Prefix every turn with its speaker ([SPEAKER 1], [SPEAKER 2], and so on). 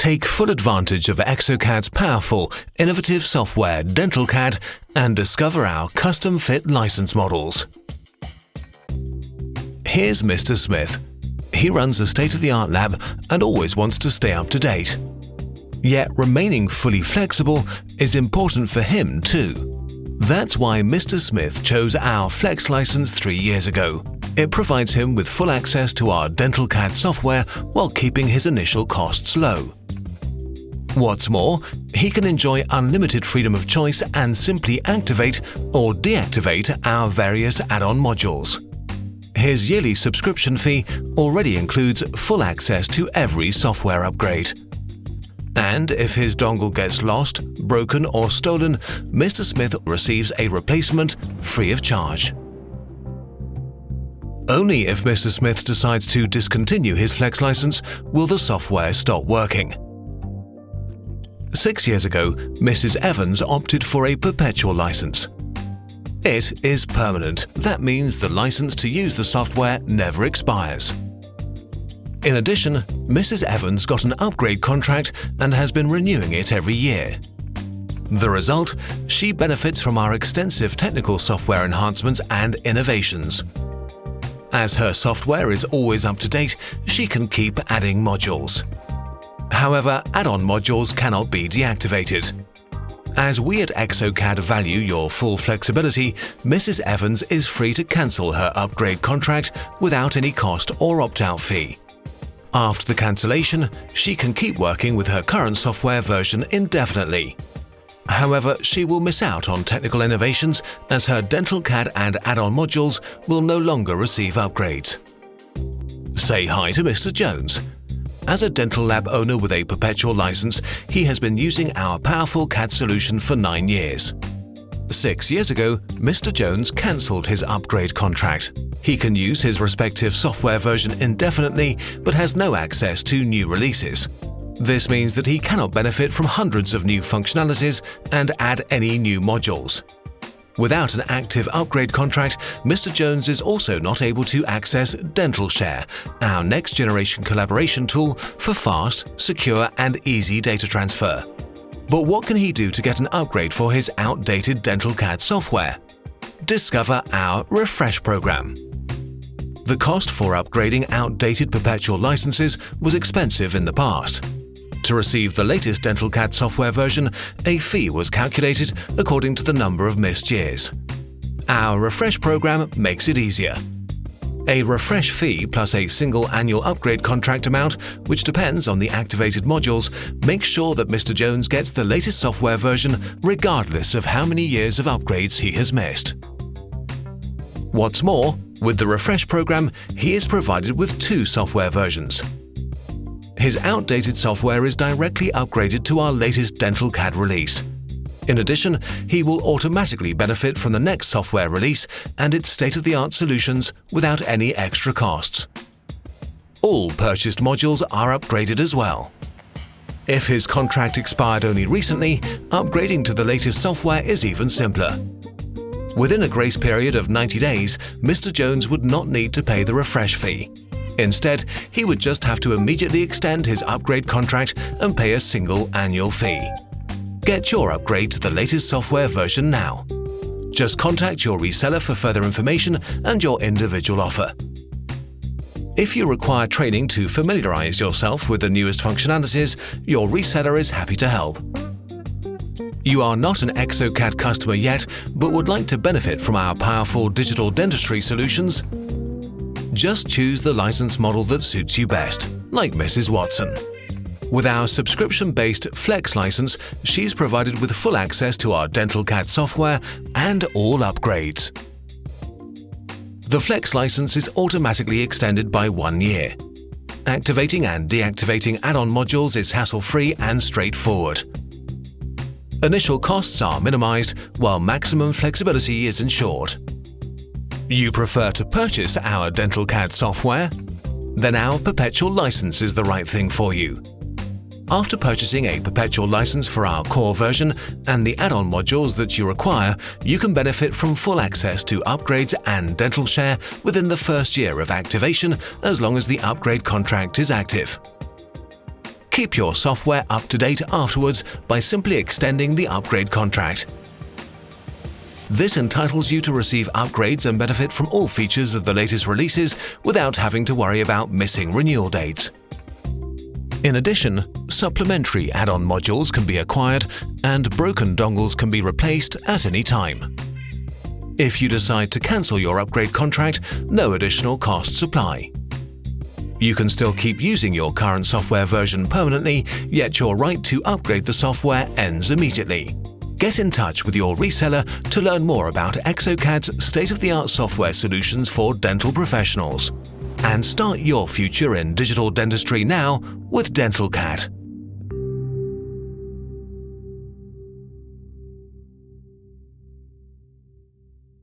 [SPEAKER 1] Take full advantage of exocad's powerful, innovative software DentalCAD and discover our custom-fit license models. Here's Mr. Smith. He runs a state-of-the-art lab and always wants to stay up to date. Yet remaining fully flexible is important for him too. That's why Mr. Smith chose our Flex license 3 years ago. It provides him with full access to our DentalCAD software while keeping his initial costs low. What's more, he can enjoy unlimited freedom of choice and simply activate or deactivate our various add-on modules. His yearly subscription fee already includes full access to every software upgrade. And if his dongle gets lost, broken or stolen, Mr. Smith receives a replacement free of charge. Only if Mr. Smith decides to discontinue his Flex license will the software stop working. 6 years ago, Mrs. Evans opted for a perpetual license. It is permanent. That means the license to use the software never expires. In addition, Mrs. Evans got an upgrade contract and has been renewing it every year. The result? She benefits from our extensive technical software enhancements and innovations. As her software is always up to date, she can keep adding modules. However, add-on modules cannot be deactivated. As we at exocad value your full flexibility, Mrs. Evans is free to cancel her upgrade contract without any cost or opt-out fee. After the cancellation, she can keep working with her current software version indefinitely. However, she will miss out on technical innovations as her DentalCAD and add-on modules will no longer receive upgrades. Say hi to Mr. Jones. As a dental lab owner with a perpetual license, he has been using our powerful CAD solution for 9 years. 6 years ago, Mr. Jones cancelled his upgrade contract. He can use his respective software version indefinitely, but has no access to new releases. This means that he cannot benefit from hundreds of new functionalities and add any new modules. Without an active upgrade contract, Mr. Jones is also not able to access DentalShare, our next-generation collaboration tool for fast, secure and easy data transfer. But what can he do to get an upgrade for his outdated DentalCAD software? Discover our Refresh program. The cost for upgrading outdated perpetual licenses was expensive in the past. To receive the latest DentalCAD software version, a fee was calculated according to the number of missed years. Our Refresh program makes it easier. A refresh fee plus a single annual upgrade contract amount, which depends on the activated modules, makes sure that Mr. Jones gets the latest software version regardless of how many years of upgrades he has missed. What's more, with the Refresh program, he is provided with 2 software versions. His outdated software is directly upgraded to our latest DentalCAD release. In addition, he will automatically benefit from the next software release and its state-of-the-art solutions without any extra costs. All purchased modules are upgraded as well. If his contract expired only recently, upgrading to the latest software is even simpler. Within a grace period of 90 days, Mr. Jones would not need to pay the refresh fee. Instead, he would just have to immediately extend his upgrade contract and pay a single annual fee. Get your upgrade to the latest software version now. Just contact your reseller for further information and your individual offer. If you require training to familiarize yourself with the newest functionalities, your reseller is happy to help. You are not an exocad customer yet, but would like to benefit from our powerful digital dentistry solutions? Just choose the license model that suits you best, like Mrs. Watson. With our subscription-based Flex license, she's provided with full access to our DentalCAD software and all upgrades. The Flex license is automatically extended by 1 year. Activating and deactivating add-on modules is hassle-free and straightforward. Initial costs are minimized, while maximum flexibility is ensured. You prefer to purchase our DentalCAD software? Then our perpetual license is the right thing for you. After purchasing a perpetual license for our core version and the add-on modules that you require, you can benefit from full access to upgrades and DentalShare within the first year of activation as long as the upgrade contract is active. Keep your software up to date afterwards by simply extending the upgrade contract. This entitles you to receive upgrades and benefit from all features of the latest releases without having to worry about missing renewal dates. In addition, supplementary add-on modules can be acquired and broken dongles can be replaced at any time. If you decide to cancel your upgrade contract, no additional costs apply. You can still keep using your current software version permanently, yet your right to upgrade the software ends immediately. Get in touch with your reseller to learn more about exocad's state-of-the-art software solutions for dental professionals. And start your future in digital dentistry now with DentalCAD.